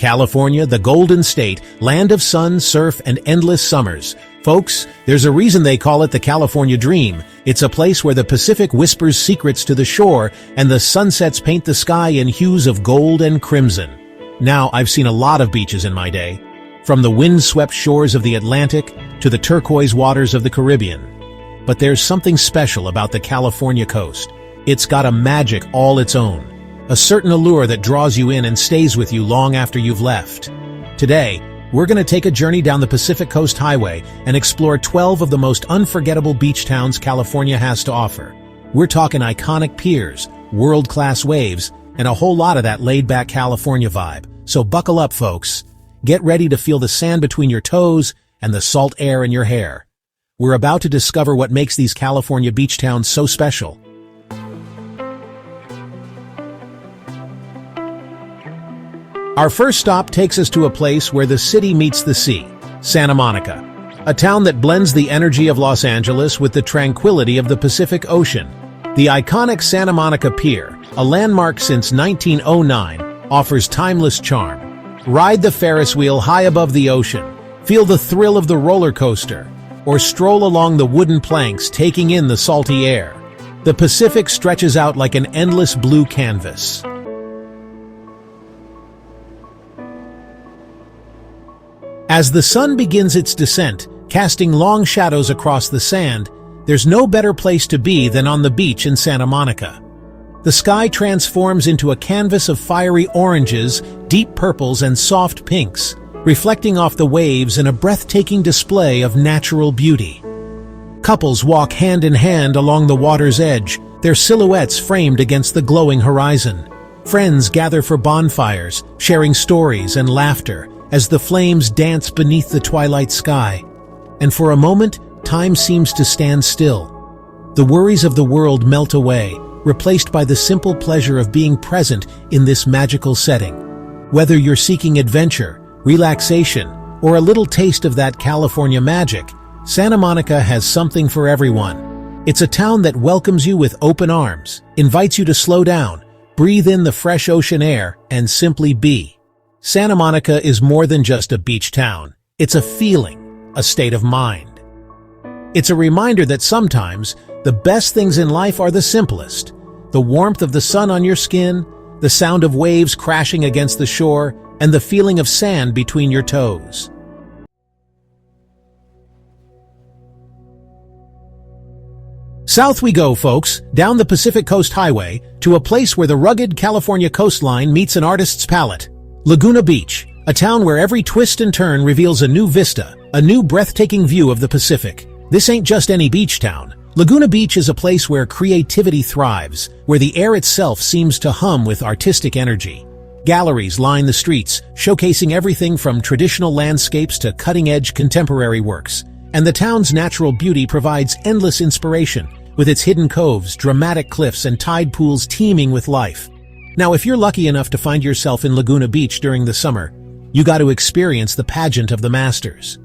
California, the Golden State, land of sun, surf, and endless summers. Folks, there's a reason they call it the California Dream. It's a place where the Pacific whispers secrets to the shore and the sunsets paint the sky in hues of gold and crimson. Now, I've seen a lot of beaches in my day, from the wind-swept shores of the Atlantic to the turquoise waters of the Caribbean. But there's something special about the California coast. It's got a magic all its own, a certain allure that draws you in and stays with you long after you've left. Today, we're going to take a journey down the Pacific Coast Highway and explore 12 of the most unforgettable beach towns California has to offer. We're talking iconic piers, world-class waves, and a whole lot of that laid-back California vibe. So buckle up, folks. Get ready to feel the sand between your toes and the salt air in your hair. We're about to discover what makes these California beach towns so special. Our first stop takes us to a place where the city meets the sea, Santa Monica, a town that blends the energy of Los Angeles with the tranquility of the Pacific Ocean. The iconic Santa Monica Pier, a landmark since 1909, offers timeless charm. Ride the Ferris wheel high above the ocean, feel the thrill of the roller coaster, or stroll along the wooden planks taking in the salty air. The Pacific stretches out like an endless blue canvas. As the sun begins its descent, casting long shadows across the sand, there's no better place to be than on the beach in Santa Monica. The sky transforms into a canvas of fiery oranges, deep purples, and soft pinks, reflecting off the waves in a breathtaking display of natural beauty. Couples walk hand in hand along the water's edge, their silhouettes framed against the glowing horizon. Friends gather for bonfires, sharing stories and laughter, as the flames dance beneath the twilight sky. And for a moment, time seems to stand still. The worries of the world melt away, replaced by the simple pleasure of being present in this magical setting. Whether you're seeking adventure, relaxation, or a little taste of that California magic, Santa Monica has something for everyone. It's a town that welcomes you with open arms, invites you to slow down, breathe in the fresh ocean air, and simply be. Santa Monica is more than just a beach town. It's a feeling, a state of mind. It's a reminder that sometimes the best things in life are the simplest. The warmth of the sun on your skin, the sound of waves crashing against the shore, and the feeling of sand between your toes. South we go, folks, down the Pacific Coast Highway to a place where the rugged California coastline meets an artist's palette. Laguna Beach, a town where every twist and turn reveals a new vista, a new breathtaking view of the Pacific. This ain't just any beach town. Laguna Beach is a place where creativity thrives, where the air itself seems to hum with artistic energy. Galleries line the streets, showcasing everything from traditional landscapes to cutting-edge contemporary works. And the town's natural beauty provides endless inspiration, with its hidden coves, dramatic cliffs, and tide pools teeming with life. Now, if you're lucky enough to find yourself in Laguna Beach during the summer, you got to experience the pageant of the masters.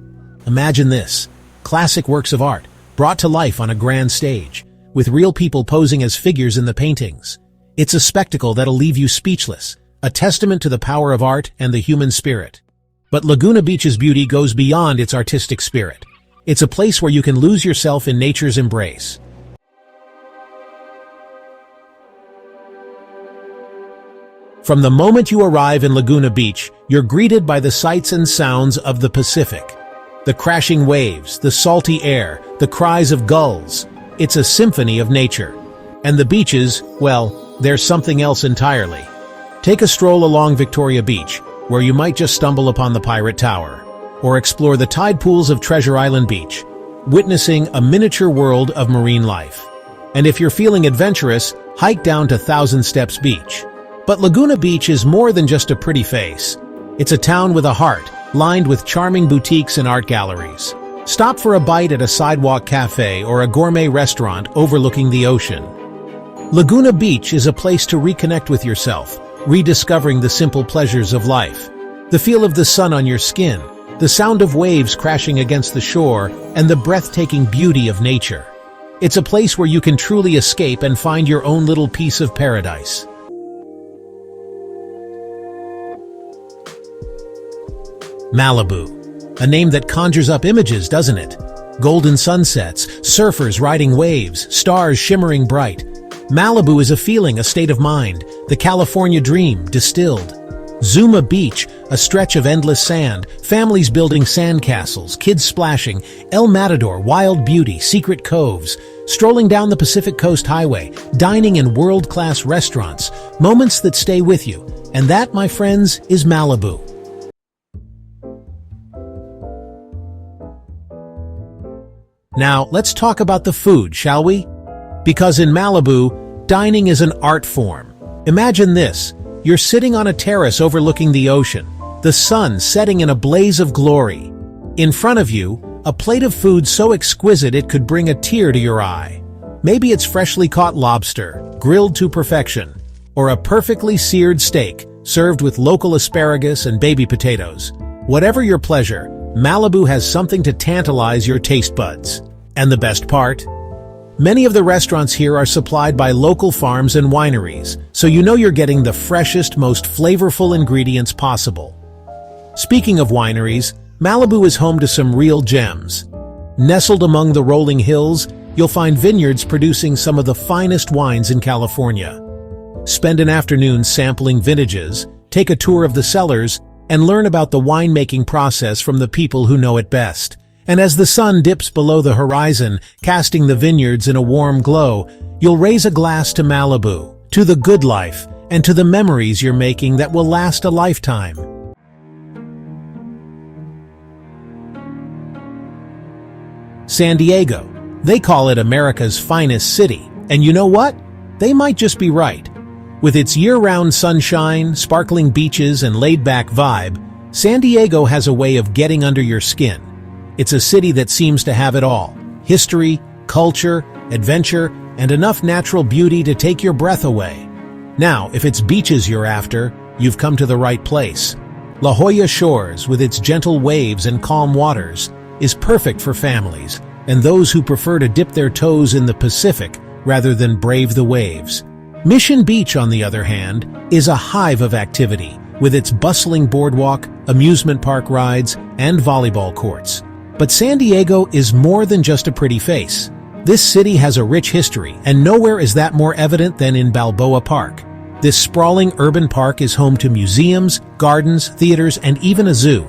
Imagine this: classic works of art, brought to life on a grand stage, with real people posing as figures in the paintings. It's a spectacle that'll leave you speechless, a testament to the power of art and the human spirit. But Laguna Beach's beauty goes beyond its artistic spirit. It's a place where you can lose yourself in nature's embrace. From the moment you arrive in Laguna Beach, you're greeted by the sights and sounds of the Pacific. The crashing waves, the salty air, the cries of gulls. It's a symphony of nature. And the beaches, well, they're something else entirely. Take a stroll along Victoria Beach, where you might just stumble upon the Pirate Tower, or explore the tide pools of Treasure Island Beach, witnessing a miniature world of marine life. And if you're feeling adventurous, hike down to Thousand Steps Beach. But Laguna Beach is more than just a pretty face. It's a town with a heart, lined with charming boutiques and art galleries. Stop for a bite at a sidewalk cafe or a gourmet restaurant overlooking the ocean. Laguna Beach is a place to reconnect with yourself, rediscovering the simple pleasures of life. The feel of the sun on your skin, the sound of waves crashing against the shore, and the breathtaking beauty of nature. It's a place where you can truly escape and find your own little piece of paradise. Malibu. A name that conjures up images, doesn't it? Golden sunsets, surfers riding waves, stars shimmering bright. Malibu is a feeling, a state of mind, the California dream distilled. Zuma Beach, a stretch of endless sand, families building sandcastles, kids splashing. El Matador, wild beauty, secret coves. Strolling down the Pacific Coast Highway, dining in world-class restaurants, moments that stay with you. And that, my friends, is Malibu. Now, let's talk about the food, shall we? Because in Malibu, dining is an art form. Imagine this. You're sitting on a terrace overlooking the ocean, the sun setting in a blaze of glory. In front of you, a plate of food so exquisite it could bring a tear to your eye. Maybe it's freshly caught lobster, grilled to perfection, or a perfectly seared steak, served with local asparagus and baby potatoes. Whatever your pleasure, Malibu has something to tantalize your taste buds. And the best part? Many of the restaurants here are supplied by local farms and wineries, so you know you're getting the freshest, most flavorful ingredients possible. Speaking of wineries, Malibu is home to some real gems. Nestled among the rolling hills, you'll find vineyards producing some of the finest wines in California. Spend an afternoon sampling vintages, take a tour of the cellars, and learn about the winemaking process from the people who know it best. And as the sun dips below the horizon, casting the vineyards in a warm glow, you'll raise a glass to Malibu, to the good life, and to the memories you're making that will last a lifetime. San Diego. They call it America's finest city. And you know what? They might just be right. With its year-round sunshine, sparkling beaches, and laid-back vibe, San Diego has a way of getting under your skin. It's a city that seems to have it all: history, culture, adventure, and enough natural beauty to take your breath away. Now, if it's beaches you're after, you've come to the right place. La Jolla Shores, with its gentle waves and calm waters, is perfect for families and those who prefer to dip their toes in the Pacific rather than brave the waves. Mission Beach, on the other hand, is a hive of activity, with its bustling boardwalk, amusement park rides, and volleyball courts. But San Diego is more than just a pretty face. This city has a rich history, and nowhere is that more evident than in Balboa Park. This sprawling urban park is home to museums, gardens, theaters, and even a zoo.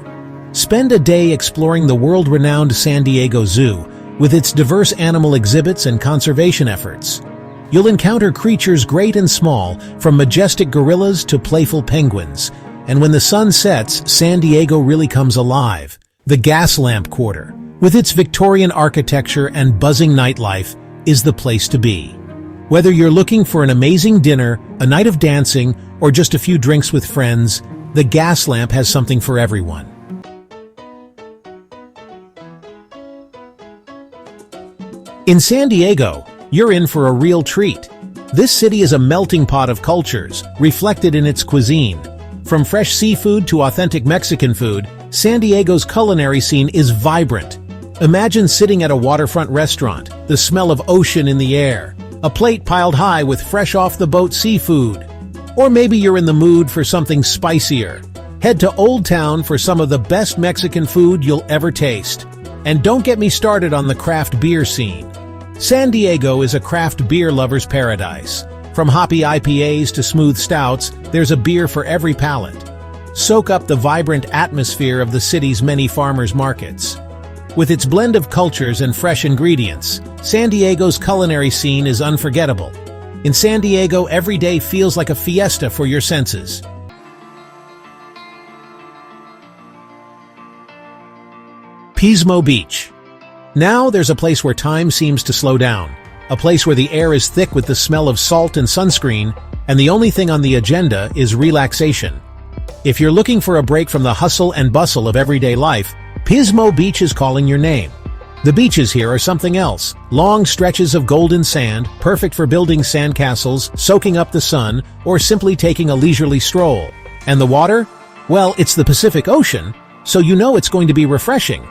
Spend a day exploring the world-renowned San Diego Zoo, with its diverse animal exhibits and conservation efforts. You'll encounter creatures great and small, from majestic gorillas to playful penguins. And when the sun sets, San Diego really comes alive. The Gaslamp Quarter, with its Victorian architecture and buzzing nightlife, is the place to be. Whether you're looking for an amazing dinner, a night of dancing, or just a few drinks with friends, the Gaslamp has something for everyone. In San Diego, you're in for a real treat. This city is a melting pot of cultures, reflected in its cuisine. From fresh seafood to authentic Mexican food, San Diego's culinary scene is vibrant. Imagine sitting at a waterfront restaurant, the smell of ocean in the air, a plate piled high with fresh off-the-boat seafood. Or maybe you're in the mood for something spicier. Head to Old Town for some of the best Mexican food you'll ever taste. And don't get me started on the craft beer scene. San Diego is a craft beer lover's paradise. From hoppy IPAs to smooth stouts, there's a beer for every palate. Soak up the vibrant atmosphere of the city's many farmers markets. With its blend of cultures and fresh ingredients, San Diego's culinary scene is unforgettable. In San Diego, every day feels like a fiesta for your senses. Pismo Beach. Now there's a place where time seems to slow down, a place where the air is thick with the smell of salt and sunscreen, and the only thing on the agenda is relaxation. If you're looking for a break from the hustle and bustle of everyday life, Pismo Beach is calling your name. The beaches here are something else. Long stretches of golden sand, perfect for building sandcastles, soaking up the sun, or simply taking a leisurely stroll. And the water? Well, it's the Pacific Ocean, so you know it's going to be refreshing.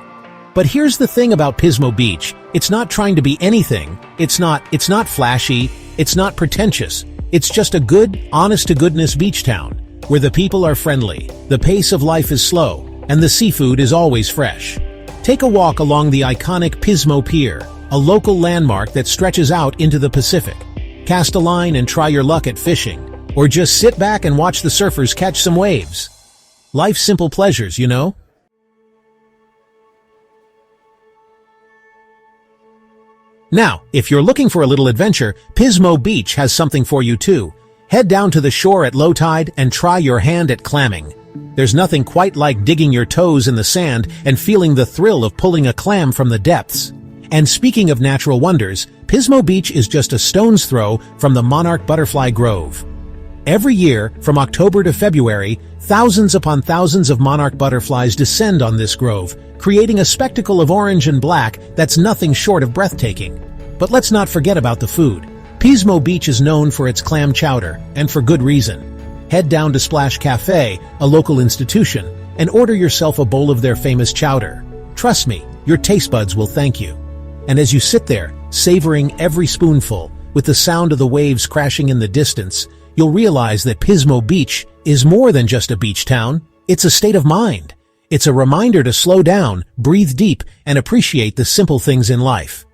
But here's the thing about Pismo Beach. It's not trying to be anything. It's not flashy. It's not pretentious. It's just a good, honest-to-goodness beach town, where the people are friendly, the pace of life is slow, and the seafood is always fresh. Take a walk along the iconic Pismo Pier, a local landmark that stretches out into the Pacific. Cast a line and try your luck at fishing, or just sit back and watch the surfers catch some waves. Life's simple pleasures, you know? Now, if you're looking for a little adventure, Pismo Beach has something for you too. Head down to the shore at low tide and try your hand at clamming. There's nothing quite like digging your toes in the sand and feeling the thrill of pulling a clam from the depths. And speaking of natural wonders, Pismo Beach is just a stone's throw from the Monarch Butterfly Grove. Every year, from October to February, thousands upon thousands of monarch butterflies descend on this grove, creating a spectacle of orange and black that's nothing short of breathtaking. But let's not forget about the food. Pismo Beach is known for its clam chowder, and for good reason. Head down to Splash Cafe, a local institution, and order yourself a bowl of their famous chowder. Trust me, your taste buds will thank you. And as you sit there, savoring every spoonful, with the sound of the waves crashing in the distance, you'll realize that Pismo Beach is more than just a beach town. It's a state of mind. It's a reminder to slow down, breathe deep, and appreciate the simple things in life.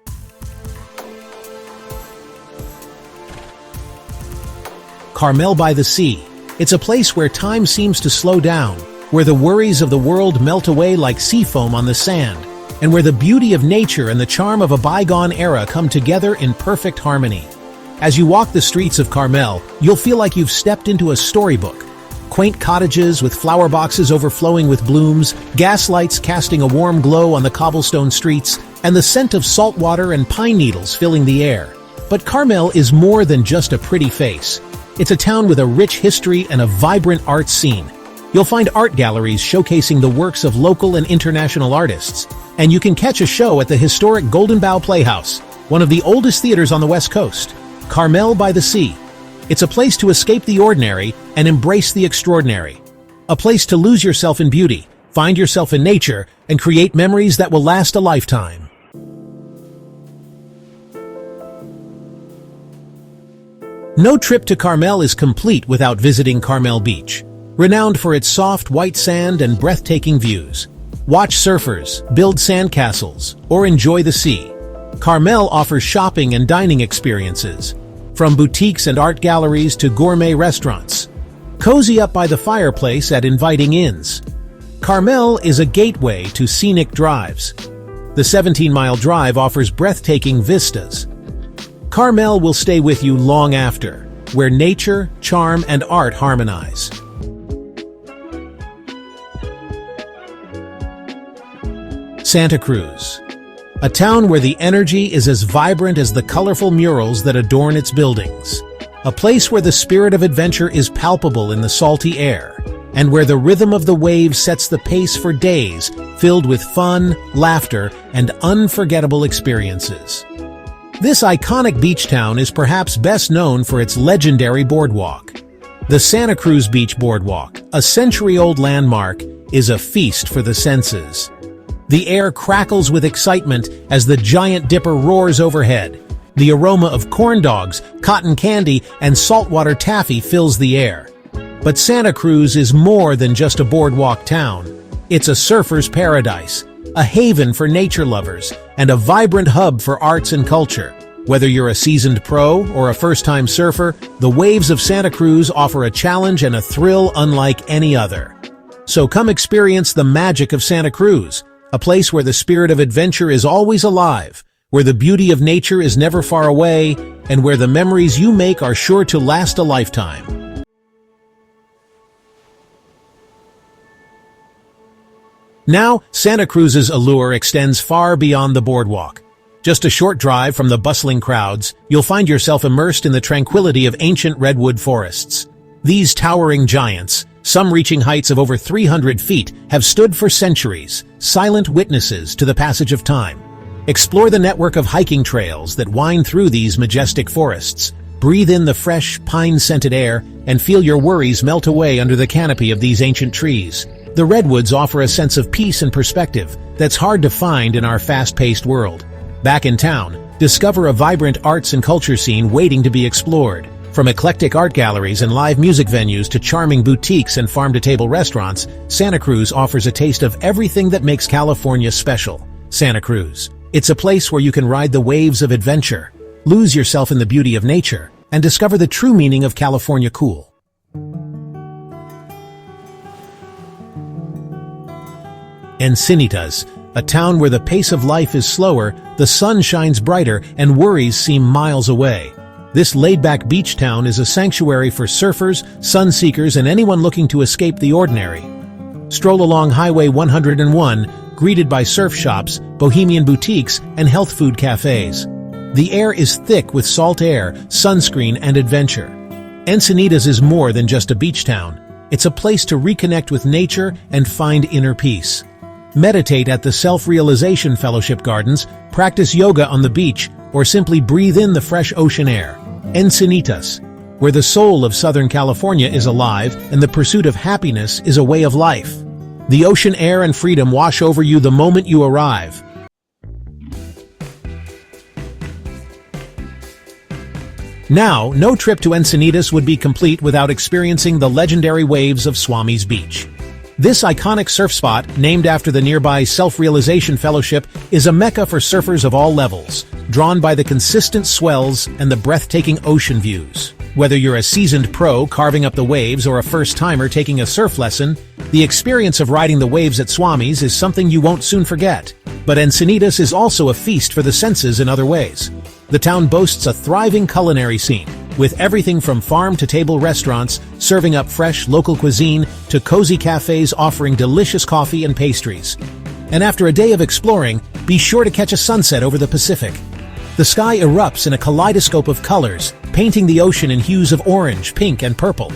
Carmel by the Sea. It's a place where time seems to slow down, where the worries of the world melt away like sea foam on the sand, and where the beauty of nature and the charm of a bygone era come together in perfect harmony. As you walk the streets of Carmel, you'll feel like you've stepped into a storybook. Quaint cottages with flower boxes overflowing with blooms, gas lights casting a warm glow on the cobblestone streets, and the scent of salt water and pine needles filling the air. But Carmel is more than just a pretty face. It's a town with a rich history and a vibrant art scene. You'll find art galleries showcasing the works of local and international artists, and you can catch a show at the historic Golden Bough Playhouse, one of the oldest theaters on the West Coast. Carmel by the Sea. It's a place to escape the ordinary and embrace the extraordinary. A place to lose yourself in beauty, find yourself in nature, and create memories that will last a lifetime. No trip to Carmel is complete without visiting Carmel Beach. Renowned for its soft, white sand and breathtaking views. Watch surfers, build sandcastles, or enjoy the sea. Carmel offers shopping and dining experiences, from boutiques and art galleries to gourmet restaurants. Cozy up by the fireplace at inviting inns. Carmel is a gateway to scenic drives. The 17-mile drive offers breathtaking vistas. Carmel will stay with you long after, where nature, charm, and art harmonize. Santa Cruz. A town where the energy is as vibrant as the colorful murals that adorn its buildings. A place where the spirit of adventure is palpable in the salty air, and where the rhythm of the waves sets the pace for days filled with fun, laughter, and unforgettable experiences. This iconic beach town is perhaps best known for its legendary boardwalk. The Santa Cruz Beach Boardwalk, a century-old landmark, is a feast for the senses. The air crackles with excitement as the Giant Dipper roars overhead. The aroma of corn dogs, cotton candy, and saltwater taffy fills the air. But Santa Cruz is more than just a boardwalk town. It's a surfer's paradise, a haven for nature lovers, and a vibrant hub for arts and culture. Whether you're a seasoned pro or a first-time surfer, the waves of Santa Cruz offer a challenge and a thrill unlike any other. So come experience the magic of Santa Cruz, a place where the spirit of adventure is always alive, where the beauty of nature is never far away, and where the memories you make are sure to last a lifetime. Now, Santa Cruz's allure extends far beyond the boardwalk. Just a short drive from the bustling crowds, you'll find yourself immersed in the tranquility of ancient redwood forests. These towering giants, some reaching heights of over 300 feet, have stood for centuries, silent witnesses to the passage of time. Explore the network of hiking trails that wind through these majestic forests. Breathe in the fresh, pine-scented air and feel your worries melt away under the canopy of these ancient trees. The redwoods offer a sense of peace and perspective that's hard to find in our fast-paced world. Back in town, discover a vibrant arts and culture scene waiting to be explored. From eclectic art galleries and live music venues to charming boutiques and farm-to-table restaurants, Santa Cruz offers a taste of everything that makes California special. Santa Cruz. It's a place where you can ride the waves of adventure, lose yourself in the beauty of nature, and discover the true meaning of California cool. Encinitas, a town where the pace of life is slower, the sun shines brighter, and worries seem miles away. This laid-back beach town is a sanctuary for surfers, sun-seekers, and anyone looking to escape the ordinary. Stroll along Highway 101, greeted by surf shops, bohemian boutiques, and health food cafes. The air is thick with salt air, sunscreen, and adventure. Encinitas is more than just a beach town. It's a place to reconnect with nature and find inner peace. Meditate at the Self-Realization Fellowship Gardens, practice yoga on the beach, or simply breathe in the fresh ocean air. Encinitas, where the soul of Southern California is alive and the pursuit of happiness is a way of life. The ocean air and freedom wash over you the moment you arrive. Now, no trip to Encinitas would be complete without experiencing the legendary waves of Pismo Beach. This iconic surf spot, named after the nearby Self-Realization Fellowship, is a mecca for surfers of all levels, drawn by the consistent swells and the breathtaking ocean views. Whether you're a seasoned pro carving up the waves or a first-timer taking a surf lesson, the experience of riding the waves at Pismo is something you won't soon forget. But Encinitas is also a feast for the senses in other ways. The town boasts a thriving culinary scene, with everything from farm-to-table restaurants serving up fresh local cuisine to cozy cafes offering delicious coffee and pastries. And after a day of exploring, be sure to catch a sunset over the Pacific. The sky erupts in a kaleidoscope of colors, painting the ocean in hues of orange, pink, and purple.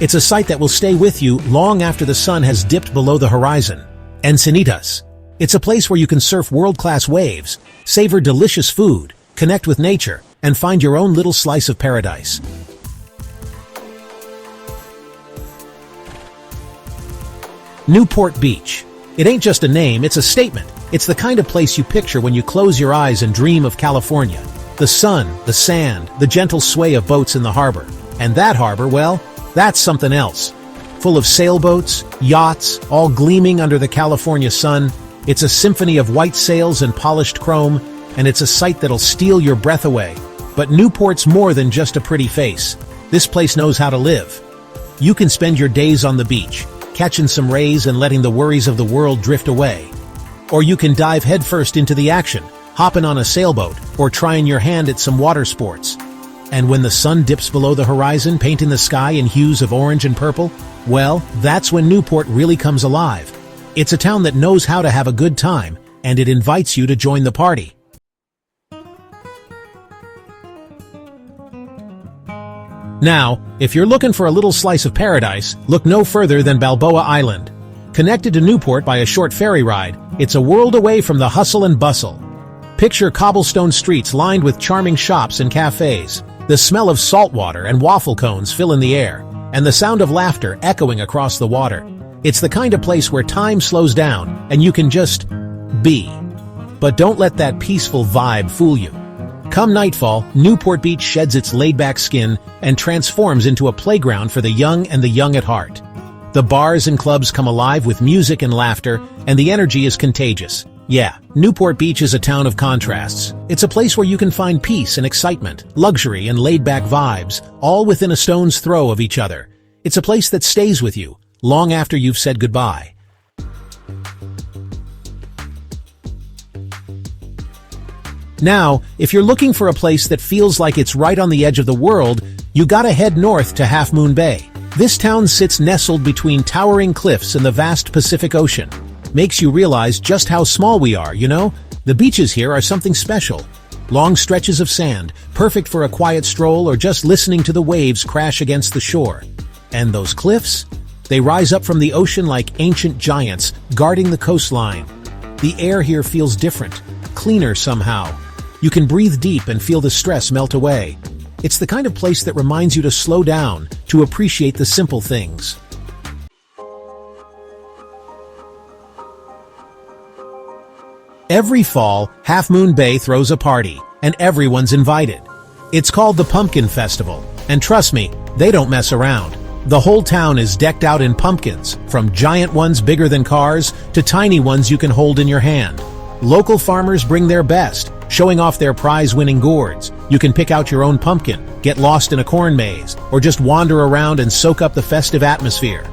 It's a sight that will stay with you long after the sun has dipped below the horizon. Encinitas. It's a place where you can surf world-class waves, savor delicious food, connect with nature, and find your own little slice of paradise. Newport Beach. It ain't just a name, it's a statement. It's the kind of place you picture when you close your eyes and dream of California. The sun, the sand, the gentle sway of boats in the harbor. And that harbor, well, that's something else. Full of sailboats, yachts, all gleaming under the California sun. It's a symphony of white sails and polished chrome, and it's a sight that'll steal your breath away. But Newport's more than just a pretty face. This place knows how to live. You can spend your days on the beach, catching some rays and letting the worries of the world drift away. Or you can dive headfirst into the action, hopping on a sailboat, or trying your hand at some water sports. And when the sun dips below the horizon, painting the sky in hues of orange and purple, well, that's when Newport really comes alive. It's a town that knows how to have a good time, and it invites you to join the party. Now, if you're looking for a little slice of paradise, look no further than Balboa Island. Connected to Newport by a short ferry ride, it's a world away from the hustle and bustle. Picture cobblestone streets lined with charming shops and cafes. The smell of salt water and waffle cones fill in the air, and the sound of laughter echoing across the water. It's the kind of place where time slows down and you can just be. But don't let that peaceful vibe fool you. Come nightfall, Newport Beach sheds its laid-back skin and transforms into a playground for the young and the young at heart. The bars and clubs come alive with music and laughter, and the energy is contagious. Yeah, Newport Beach is a town of contrasts. It's a place where you can find peace and excitement, luxury and laid-back vibes, all within a stone's throw of each other. It's a place that stays with you, long after you've said goodbye. Now, if you're looking for a place that feels like it's right on the edge of the world, you gotta head north to Half Moon Bay. This town sits nestled between towering cliffs and the vast Pacific Ocean. Makes you realize just how small we are, you know? The beaches here are something special. Long stretches of sand, perfect for a quiet stroll or just listening to the waves crash against the shore. And those cliffs? They rise up from the ocean like ancient giants, guarding the coastline. The air here feels different, cleaner somehow. You can breathe deep and feel the stress melt away. It's the kind of place that reminds you to slow down, to appreciate the simple things. Every fall, Half Moon Bay throws a party, and everyone's invited. It's called the Pumpkin Festival, And trust me, they don't mess around. The whole town is decked out in pumpkins, from giant ones bigger than cars to tiny ones you can hold in your hand. Local farmers bring their best, showing off their prize-winning gourds. You can pick out your own pumpkin, get lost in a corn maze, or just wander around and soak up the festive atmosphere.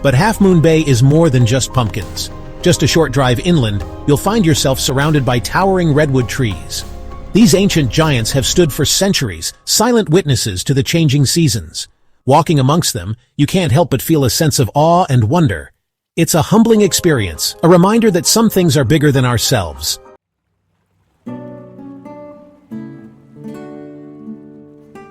But Half Moon Bay is more than just pumpkins. Just a short drive inland, you'll find yourself surrounded by towering redwood trees. These ancient giants have stood for centuries, silent witnesses to the changing seasons. Walking amongst them, you can't help but feel a sense of awe and wonder. It's a humbling experience, a reminder that some things are bigger than ourselves.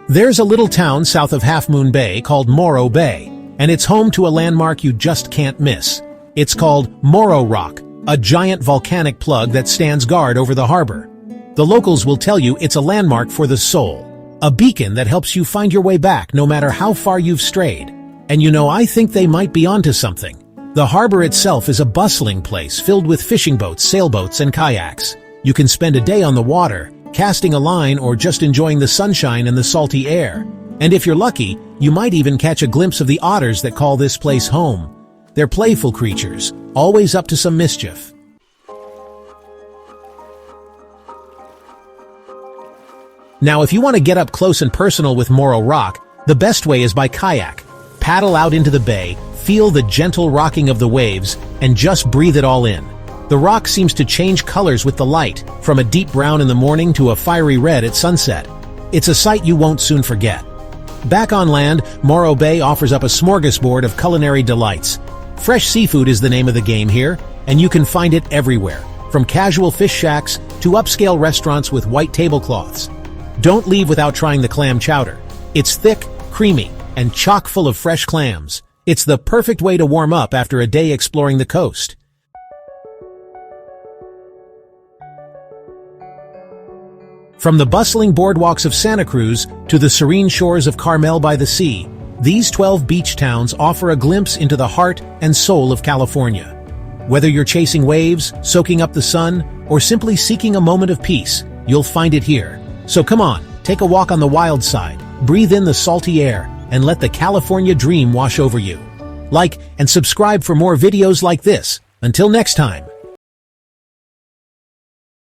There's a little town south of Half Moon Bay called Morro Bay, and it's home to a landmark you just can't miss. It's called Morro Rock, a giant volcanic plug that stands guard over the harbor. The locals will tell you it's a landmark for the soul, a beacon that helps you find your way back no matter how far you've strayed. And you know, I think they might be onto something. The harbor itself is a bustling place filled with fishing boats, sailboats, and kayaks. You can spend a day on the water, casting a line, or just enjoying the sunshine and the salty air. And if you're lucky, you might even catch a glimpse of the otters that call this place home. They're playful creatures, always up to some mischief. Now, if you want to get up close and personal with Morro Rock, the best way is by kayak. Paddle out into the bay, feel the gentle rocking of the waves, and just breathe it all in. The rock seems to change colors with the light, from a deep brown in the morning to a fiery red at sunset. It's a sight you won't soon forget. Back on land, Morro Bay offers up a smorgasbord of culinary delights. Fresh seafood is the name of the game here, and you can find it everywhere, from casual fish shacks to upscale restaurants with white tablecloths. Don't leave without trying the clam chowder. It's thick, creamy, and chock full of fresh clams. It's the perfect way to warm up after a day exploring the coast. From the bustling boardwalks of Santa Cruz to the serene shores of Carmel by the Sea, these 12 beach towns offer a glimpse into the heart and soul of California. Whether you're chasing waves, soaking up the sun, or simply seeking a moment of peace, you'll find it here. So come on, take a walk on the wild side, breathe in the salty air, and let the California dream wash over you. Like and subscribe for more videos like this. Until next time.